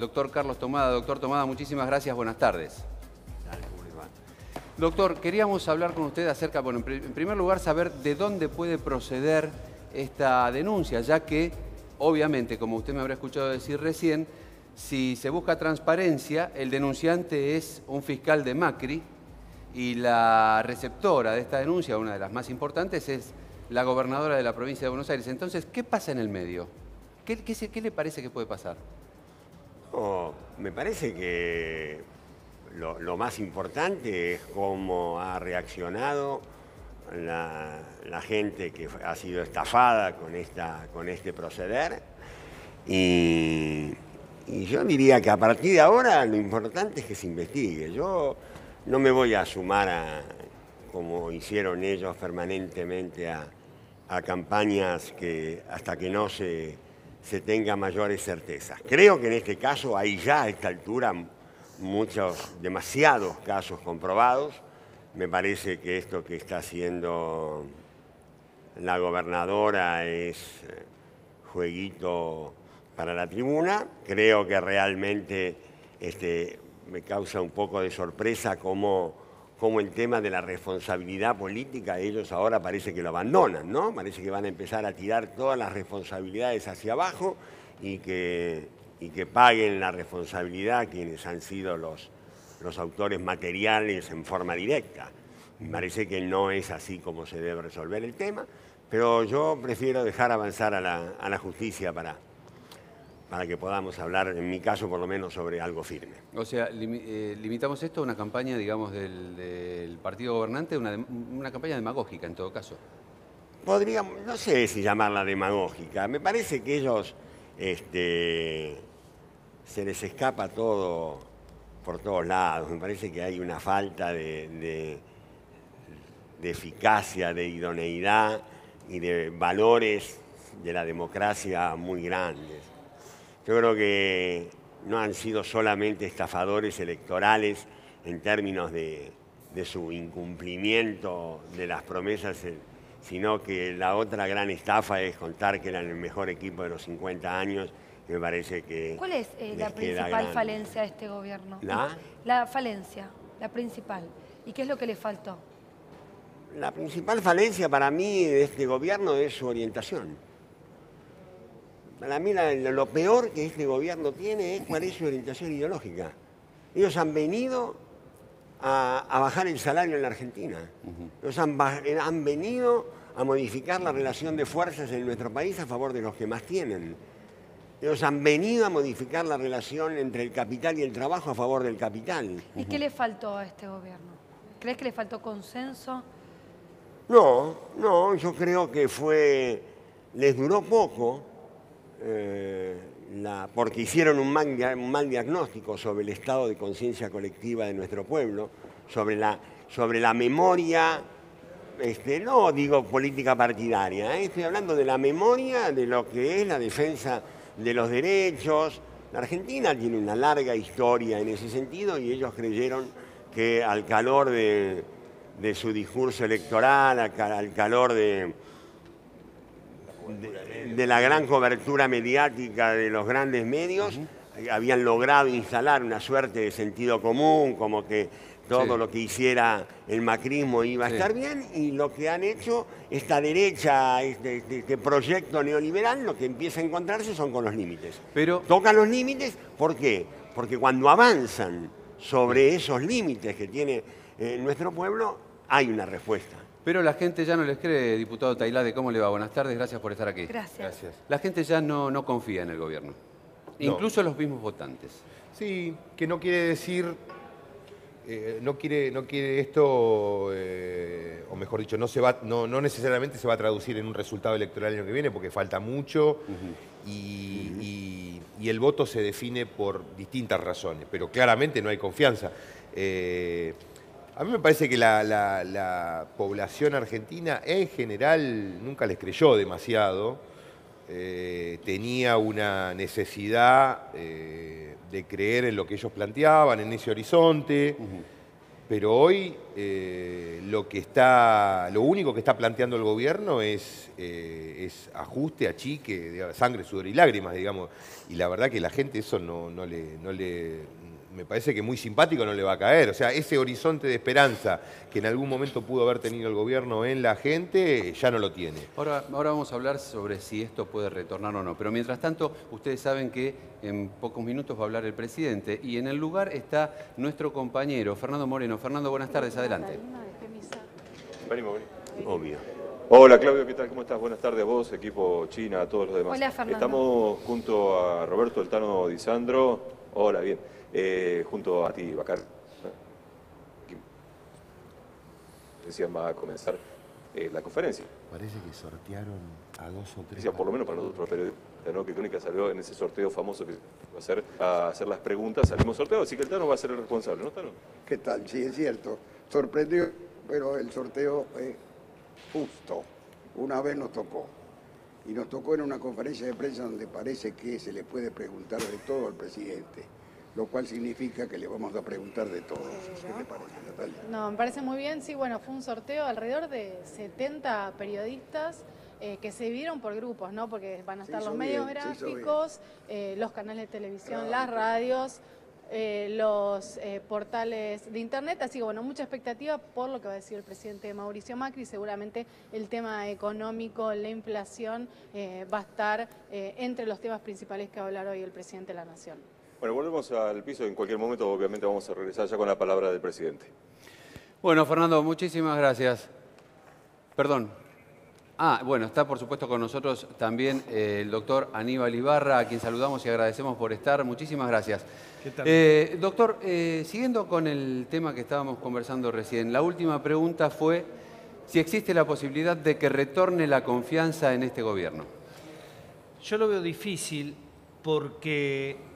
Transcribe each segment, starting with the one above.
doctor Carlos Tomada. Doctor Tomada, muchísimas gracias, buenas tardes. Dale, ¿cómo le va? Doctor, queríamos hablar con usted acerca, bueno, en primer lugar, saber de dónde puede proceder esta denuncia, ya que, obviamente, como usted me habrá escuchado decir recién, si se busca transparencia, el denunciante es un fiscal de Macri y la receptora de esta denuncia, una de las más importantes, es la gobernadora de la provincia de Buenos Aires. Entonces, ¿qué pasa en el medio? ¿Qué le parece que puede pasar? No, me parece que lo más importante es cómo ha reaccionado la gente que ha sido estafada con este proceder. Y yo diría que a partir de ahora lo importante es que se investigue. Yo no me voy a sumar como hicieron ellos permanentemente, a campañas que hasta que no se tenga mayores certezas. Creo que en este caso hay ya a esta altura demasiados casos comprobados. Me parece que esto que está haciendo la gobernadora es jueguito para la tribuna. Creo que realmente me causa un poco de sorpresa cómo el tema de la responsabilidad política ellos ahora parece que lo abandonan, ¿no? Parece que van a empezar a tirar todas las responsabilidades hacia abajo y que paguen la responsabilidad quienes han sido los autores materiales en forma directa. Me parece que no es así como se debe resolver el tema, pero yo prefiero dejar avanzar a la justicia para que podamos hablar, en mi caso por lo menos, sobre algo firme. O sea, limitamos esto a una campaña, digamos, del partido gobernante, una campaña demagógica en todo caso. Podríamos, no sé si llamarla demagógica, me parece que ellos se les escapa todo por todos lados, me parece que hay una falta de eficacia, de idoneidad y de valores de la democracia muy grandes. Yo creo que no han sido solamente estafadores electorales en términos de su incumplimiento de las promesas, sino que la otra gran estafa es contar que eran el mejor equipo de los 50 años. Me parece que ¿cuál es la principal falencia de este gobierno? La falencia, la principal. ¿Y qué es lo que le faltó? La principal falencia para mí de este gobierno es su orientación. Para mí lo peor que este gobierno tiene es cuál es su orientación ideológica. Ellos han venido a bajar el salario en la Argentina. Ellos han venido a modificar la relación de fuerzas en nuestro país a favor de los que más tienen. Ellos han venido a modificar la relación entre el capital y el trabajo a favor del capital. ¿Y qué le faltó a este gobierno? ¿Crees que le faltó consenso? No, yo creo que les duró poco, porque hicieron un mal diagnóstico sobre el estado de conciencia colectiva de nuestro pueblo, sobre la memoria, no digo política partidaria, estoy hablando de la memoria de lo que es la defensa de los derechos. La Argentina tiene una larga historia en ese sentido y ellos creyeron que al calor de su discurso electoral, al calor de la gran cobertura mediática de los grandes medios, habían logrado instalar una suerte de sentido común, como que todo lo que hiciera el macrismo iba a estar bien, y lo que han hecho esta derecha, este proyecto neoliberal, lo que empieza a encontrarse son con los límites. Tocan los límites, ¿por qué? Porque cuando avanzan sobre esos límites que tiene nuestro pueblo, hay una respuesta. Pero la gente ya no les cree, diputado Tailade. ¿Cómo le va? Buenas tardes, gracias por estar aquí. Gracias. La gente ya no confía en el gobierno, incluso los mismos votantes. Sí, que no quiere decir, no quiere esto, o mejor dicho, no necesariamente se va a traducir en un resultado electoral el año que viene, porque falta mucho y el voto se define por distintas razones, pero claramente no hay confianza. A mí me parece que la población argentina en general nunca les creyó demasiado. Tenía una necesidad de creer en lo que ellos planteaban, en ese horizonte. Pero hoy lo único que está planteando el gobierno es ajuste, achique, digamos, sangre, sudor y lágrimas, digamos. Y la verdad que la gente eso no le me parece que muy simpático no le va a caer. O sea, ese horizonte de esperanza que en algún momento pudo haber tenido el gobierno en la gente, ya no lo tiene. Ahora vamos a hablar sobre si esto puede retornar o no. Pero mientras tanto, ustedes saben que en pocos minutos va a hablar el presidente y en el lugar está nuestro compañero Fernando Moreno. Fernando, buenas tardes, adelante. Venimos. Obvio. Hola Claudio, ¿qué tal? ¿Cómo estás? Buenas tardes a vos, equipo China, a todos los demás. Hola, Fernando. Estamos junto a Roberto El Tano Di Sandro. Hola, bien. Junto a ti, Bacar. Decían, va a comenzar la conferencia. Parece que sortearon a 2 o 3. Decía, por lo menos para nosotros, periodistas, ¿no? Que Crónica salió en ese sorteo famoso que va a hacer las preguntas. Salimos sorteados, así que el Tano va a ser el responsable, ¿no, Tano? ¿Qué tal? Sí, es cierto. Sorprendió, pero el sorteo es justo. Una vez nos tocó. Y nos tocó en una conferencia de prensa donde parece que se le puede preguntar de todo al presidente. Lo cual significa que le vamos a preguntar de todo. ¿Qué te parece, Natalia? No, me parece muy bien. Sí, bueno, fue un sorteo alrededor de 70 periodistas que se dividieron por grupos, ¿no? Porque van a estar los medios gráficos, los canales de televisión, las radios, los portales de internet. Así que, bueno, mucha expectativa por lo que va a decir el presidente Mauricio Macri. Seguramente el tema económico, la inflación, va a estar entre los temas principales que va a hablar hoy el presidente de la Nación. Bueno, volvemos al piso. En cualquier momento, obviamente, vamos a regresar ya con la palabra del presidente. Bueno, Fernando, muchísimas gracias. Perdón. Bueno, está por supuesto con nosotros también el doctor Aníbal Ibarra, a quien saludamos y agradecemos por estar. Muchísimas gracias. ¿Qué tal? Doctor, siguiendo con el tema que estábamos conversando recién, la última pregunta fue si existe la posibilidad de que retorne la confianza en este gobierno. Yo lo veo difícil porque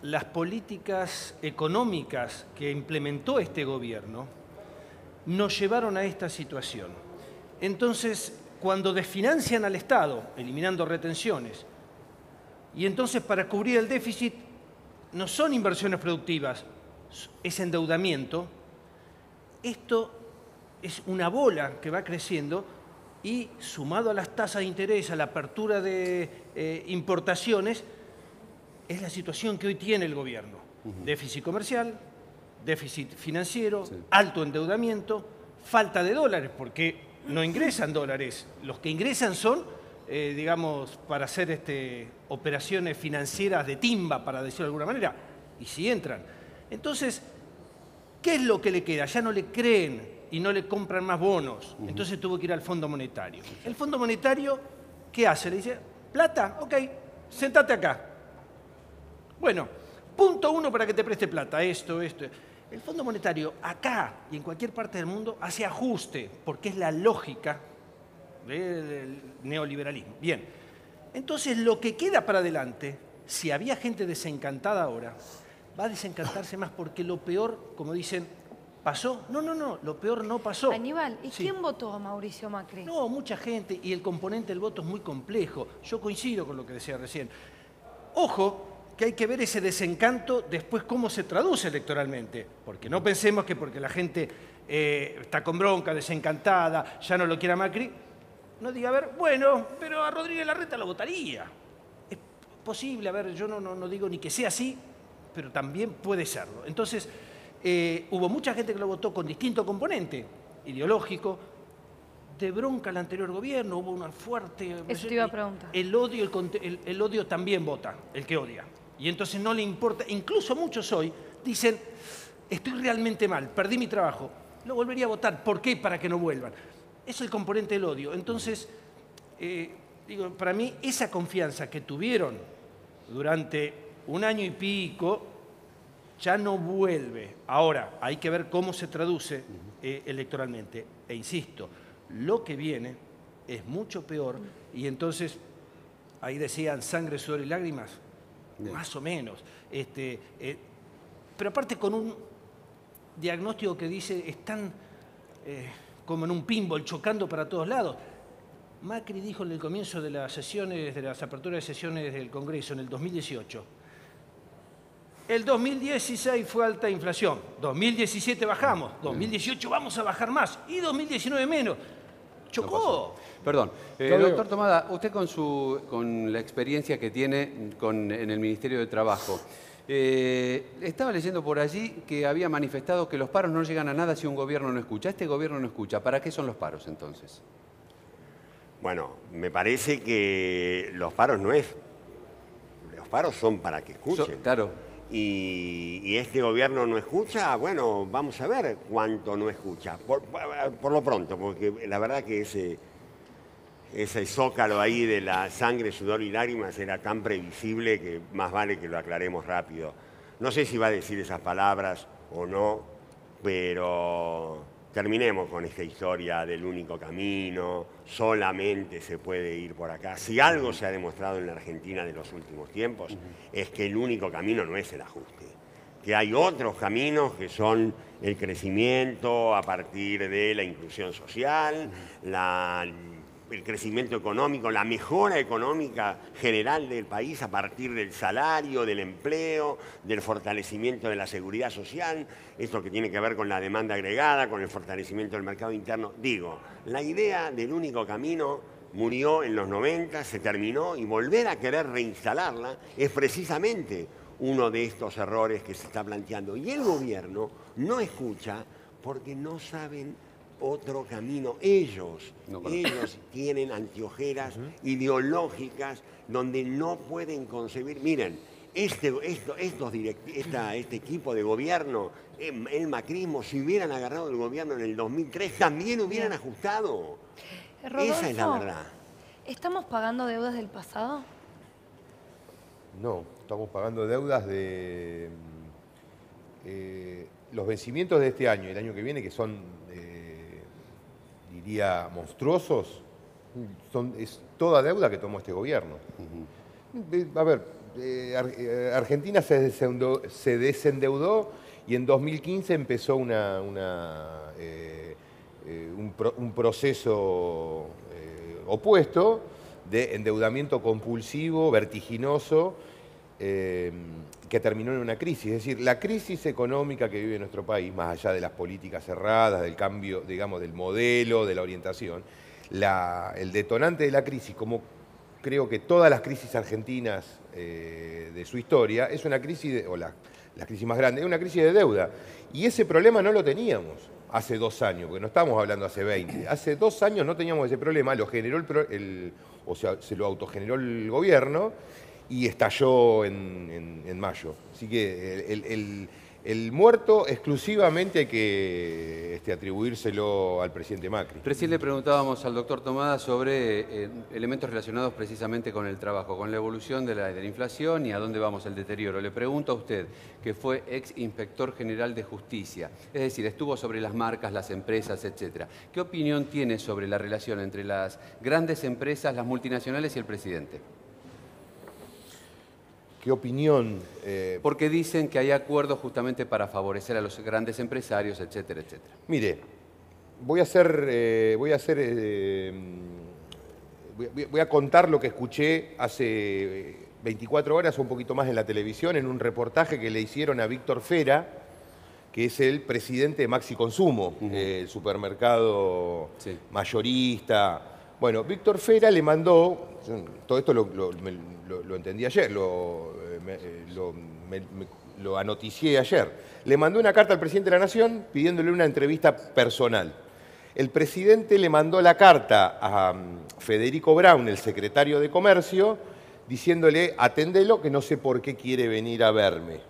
las políticas económicas que implementó este gobierno nos llevaron a esta situación. Entonces, cuando desfinancian al Estado, eliminando retenciones, y entonces para cubrir el déficit no son inversiones productivas, es endeudamiento, esto es una bola que va creciendo y sumado a las tasas de interés, a la apertura de importaciones, es la situación que hoy tiene el gobierno. Déficit comercial, déficit financiero, alto endeudamiento, falta de dólares, porque no ingresan dólares. Los que ingresan son, digamos, para hacer operaciones financieras de timba, para decirlo de alguna manera, y si entran. Entonces, ¿qué es lo que le queda? Ya no le creen y no le compran más bonos. Entonces tuvo que ir al Fondo Monetario. El Fondo Monetario, ¿qué hace? Le dice, plata, ok, sentate acá. Bueno, punto 1 para que te preste plata, esto. El Fondo Monetario acá y en cualquier parte del mundo hace ajuste, porque es la lógica del neoliberalismo. Bien, entonces lo que queda para adelante, si había gente desencantada ahora, va a desencantarse más porque lo peor, como dicen, ¿pasó? No, lo peor no pasó. Aníbal, ¿y quién votó a Mauricio Macri? No, mucha gente, y el componente del voto es muy complejo. Yo coincido con lo que decía recién. Ojo, que hay que ver ese desencanto después cómo se traduce electoralmente. Porque no pensemos que porque la gente está con bronca, desencantada, ya no lo quiera Macri, no diga, a ver, bueno, pero a Rodríguez Larreta lo votaría. Es posible, a ver, yo no digo ni que sea así, pero también puede serlo. Entonces, hubo mucha gente que lo votó con distinto componente ideológico, de bronca al anterior gobierno, hubo una fuerte... Eso te iba a preguntar. El odio también vota, el que odia. Y entonces no le importa, incluso muchos hoy dicen, estoy realmente mal, perdí mi trabajo, lo volvería a votar. ¿Por qué? Para que no vuelvan. Es el componente del odio. Entonces, digo, para mí esa confianza que tuvieron durante un año y pico ya no vuelve. Ahora, hay que ver cómo se traduce electoralmente. E insisto, lo que viene es mucho peor y entonces, ahí decían sangre, sudor y lágrimas, más o menos. Pero aparte con un diagnóstico que dice, están como en un pinball, chocando para todos lados. Macri dijo en el comienzo de las sesiones, de las aperturas de sesiones del Congreso en el 2018, El 2016 fue alta inflación, 2017 bajamos, 2018 vamos a bajar más y 2019 menos. Chocó. Perdón. Doctor Tomada, usted con la experiencia que tiene en el Ministerio de Trabajo, estaba leyendo por allí que había manifestado que los paros no llegan a nada si un gobierno no escucha. Este gobierno no escucha. ¿Para qué son los paros entonces? Bueno, me parece que los paros no es... Los paros son para que escuchen. Claro. Y este gobierno no escucha, bueno, vamos a ver cuánto no escucha. Por lo pronto, porque la verdad que ese zócalo ahí de la sangre, sudor y lágrimas era tan previsible que más vale que lo aclaremos rápido. No sé si va a decir esas palabras o no, pero terminemos con esta historia del único camino, solamente se puede ir por acá. Si algo se ha demostrado en la Argentina de los últimos tiempos, es que el único camino no es el ajuste, que hay otros caminos que son el crecimiento a partir de la inclusión social, el crecimiento económico, la mejora económica general del país a partir del salario, del empleo, del fortalecimiento de la seguridad social, esto que tiene que ver con la demanda agregada, con el fortalecimiento del mercado interno. Digo, la idea del único camino murió en los 90, se terminó, y volver a querer reinstalarla es precisamente uno de estos errores que se está planteando. Y el gobierno no escucha porque no saben otro camino. Ellos tienen anteojeras ideológicas donde no pueden concebir. Miren, este equipo de gobierno, el macrismo, si hubieran agarrado el gobierno en el 2003, también hubieran ajustado. Rodolfo, esa es la verdad. ¿Estamos pagando deudas del pasado? No, estamos pagando deudas de los vencimientos de este año y el año que viene, que son diría monstruosos, es toda deuda que tomó este gobierno. A ver, Argentina se desendeudó y en 2015 empezó un proceso opuesto de endeudamiento compulsivo, vertiginoso, que terminó en una crisis. Es decir, la crisis económica que vive nuestro país, más allá de las políticas cerradas, del cambio, digamos, del modelo, de la orientación, el detonante de la crisis, como creo que todas las crisis argentinas de su historia, es una crisis, la crisis más grande, es una crisis de deuda. Y ese problema no lo teníamos hace 2 años, porque no estamos hablando hace 20. Hace 2 años no teníamos ese problema, lo generó se lo autogeneró el gobierno, y estalló en mayo. Así que el muerto exclusivamente hay que atribuírselo al presidente Macri. Recién le preguntábamos al doctor Tomada sobre elementos relacionados precisamente con el trabajo, con la evolución de la inflación y a dónde vamos el deterioro. Le pregunto a usted, que fue ex inspector general de justicia, es decir, estuvo sobre las marcas, las empresas, etc. ¿Qué opinión tiene sobre la relación entre las grandes empresas, las multinacionales y el presidente? ¿Qué opinión? Porque dicen que hay acuerdos justamente para favorecer a los grandes empresarios, etcétera, etcétera. Mire, voy a contar lo que escuché hace 24 horas o un poquito más en la televisión, en un reportaje que le hicieron a Víctor Fera, que es el presidente de Maxi Consumo, el supermercado mayorista. Bueno, Víctor Fera le mandó, todo esto lo entendí ayer, lo anoticié ayer, le mandó una carta al presidente de la Nación pidiéndole una entrevista personal. El presidente le mandó la carta a Federico Braun, el secretario de Comercio, diciéndole, atendelo, que no sé por qué quiere venir a verme.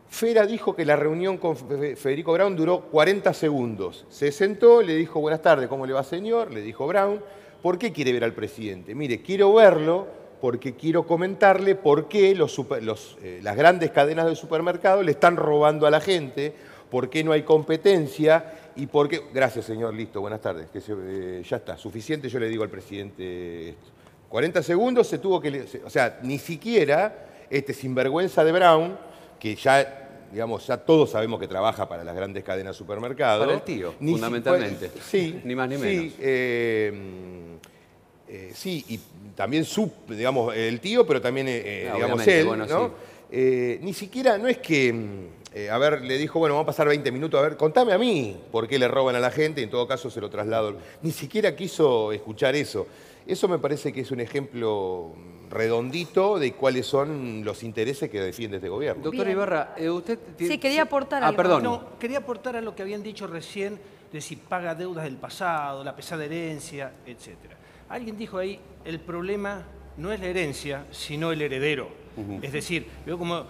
Fera dijo que la reunión con Federico Braun duró 40 segundos. Se sentó, le dijo, buenas tardes, ¿cómo le va, señor? Le dijo Braun, ¿por qué quiere ver al presidente? Mire, quiero verlo porque quiero comentarle por qué las grandes cadenas de supermercados le están robando a la gente, por qué no hay competencia y por qué... Gracias, señor, listo, buenas tardes. Ya está, suficiente, yo le digo al presidente esto. 40 segundos se tuvo que... O sea, ni siquiera este sinvergüenza de Braun, que ya... Digamos, ya todos sabemos que trabaja para las grandes cadenas de supermercados. Para el tío, fundamentalmente. Sí. Ni más ni menos. Sí, y también digamos, el tío, pero también, digamos, él, bueno, ¿no? Sí. Ni siquiera, no es que, a ver, le dijo, bueno, vamos a pasar 20 minutos, a ver, contame a mí por qué le roban a la gente, en todo caso se lo traslado. Ni siquiera quiso escuchar eso. Eso me parece que es un ejemplo redondito de cuáles son los intereses que defiende este gobierno. Doctor Ibarra, usted tiene... Sí, quería aportar algo. Perdón. No, quería aportar a lo que habían dicho recién, de si paga deudas del pasado, la pesada herencia, etc. Alguien dijo ahí, el problema no es la herencia, sino el heredero. Es decir, veo como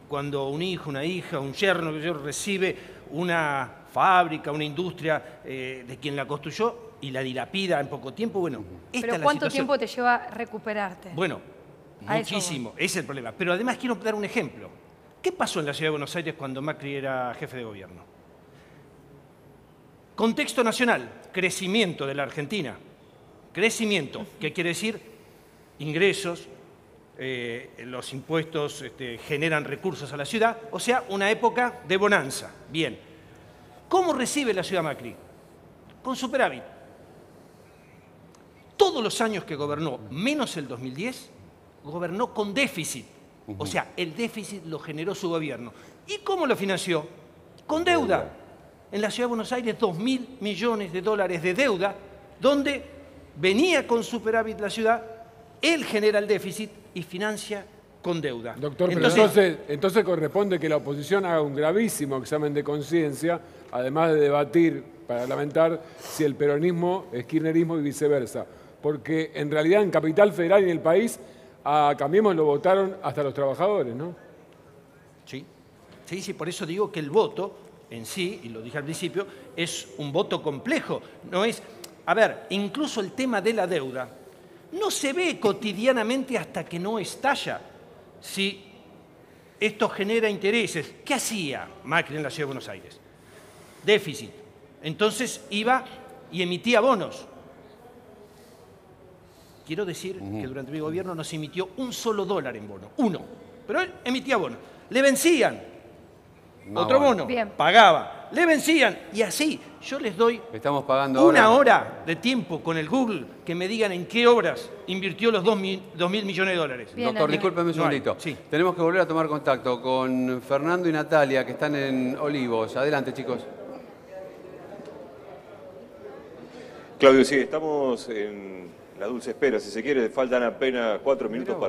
cuando un hijo, una hija, un yerno recibe una fábrica, una industria de quien la construyó y la dilapida en poco tiempo, bueno, esta ¿Pero es la cuánto situación. tiempo te lleva recuperarte? Bueno, muchísimo, ese es el problema. Pero además quiero dar un ejemplo. ¿Qué pasó en la Ciudad de Buenos Aires cuando Macri era jefe de gobierno? Contexto nacional, crecimiento de la Argentina. Crecimiento, ¿qué quiere decir? Ingresos, los impuestos generan recursos a la ciudad, o sea, una época de bonanza. Bien. ¿Cómo recibe la ciudad Macri? Con superávit. Todos los años que gobernó, menos el 2010, gobernó con déficit. O sea, el déficit lo generó su gobierno. ¿Y cómo lo financió? Con deuda. En la Ciudad de Buenos Aires, 2.000 millones de dólares de deuda, donde venía con superávit la ciudad, él genera el déficit y financia con deuda. Doctor, entonces corresponde que la oposición haga un gravísimo examen de conciencia, además de debatir, parlamentar, si el peronismo es kirchnerismo y viceversa. Porque en realidad en Capital Federal y en el país, a Cambiemos lo votaron hasta los trabajadores, ¿no? Sí, sí, por eso digo que el voto en sí, y lo dije al principio, es un voto complejo. No es, a ver, incluso el tema de la deuda no se ve cotidianamente hasta que no estalla. Si esto genera intereses, ¿qué hacía Macri en la Ciudad de Buenos Aires? Déficit. Entonces iba y emitía bonos. Quiero decir que durante mi gobierno no se emitió un solo dólar en bono, uno. Pero él emitía bonos. Le vencían. Otro bono. Bien. Pagaba. Le vencían. Y así yo les doy una hora de tiempo con el Google que me digan en qué obras invirtió los 2.000 millones de dólares. Bien, doctor, discúlpeme un segundito. Sí. Tenemos que volver a tomar contacto con Fernando y Natalia, que están en Olivos. Adelante, chicos. Claudio, sí, estamos en la dulce espera. Si se quiere, faltan apenas 4 minutos para...